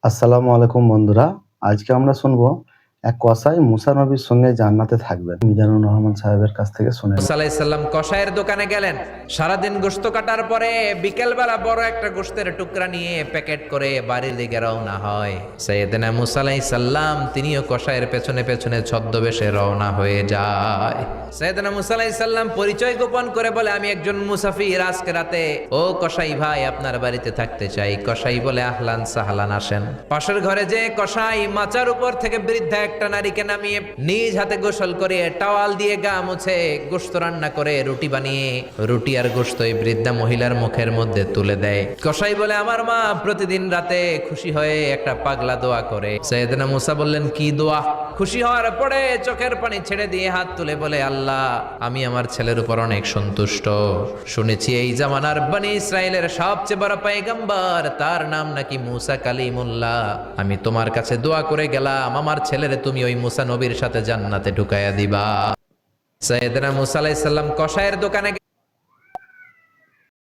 আসসালামু আলাইকুম বন্ধুরা। আজকে আমরা শুনবো এক কসাই মুসা নবীর সঙ্গে জান্নাতে থাকবেন। মিজানুর রহমান সাহেবের কাছ থেকে শুনে নিন। মুসা আলাইহিস সালাম কসাইয়ের দোকানে গেলেন। সারাদিন গোশত কাটার পরে বিকেলবেলা বড় একটা গোশতের টুকরা নিয়ে প্যাকেট করে বাড়ির দিকে রওনা হয়। সাইয়েদনা মুসা আলাইহিস সালাম তিনিও কসাইয়ের পেছনে পেছনে ছদ্মবেশে রওনা হয়ে যায়। সাইয়েদনা মুসা আলাইহিস সালাম পরিচয় গোপন করে বলে, আমি একজন মুসাফির, আজকে রাতে ও কসাই ভাই আপনার বাড়িতে থাকতে চাই। কসাই বলে, আহলান সাহলান, আসেন। পাশের ঘরে যে কসাই মাচার উপর থেকে বৃদ্ধা একটা নারীকে নামিয়ে নিজ হাতে গোসল করে টাওয়াল দিয়ে গা মুছে গোশত রান্না করে রুটি বানিয়ে রুটি আর গোশত এই বৃদ্ধা মহিলার মুখের মধ্যে তুলে দেয়। কসাই বলে, আমার মা প্রতিদিন রাতে খুশি হয়ে একটা পাগলা দোয়া করে। সাইয়েদনা মুসা বললেন, কি দোয়া? খুশি হওয়ার পরে চোখের পানি ছেড়ে দিয়ে হাত তুলে বলে, আল্লাহ, আমি আমার ছেলের উপর অনেক সন্তুষ্ট। শুনেছি এই জামানার বনি ইসরায়েলের সবচেয়ে বড় পয়গম্বর, তার নাম নাকি মুসা কালিমুল্লাহ। আমি তোমার কাছে দোয়া করে গেলাম, আমার ছেলেরে তুমি ওই মুসা নবীর সাথে জান্নাতে ঢুকাইয়া দিবা। সাইয়েদনা মুসা আলাইহিস সালাম কসাইয়ের দোকানে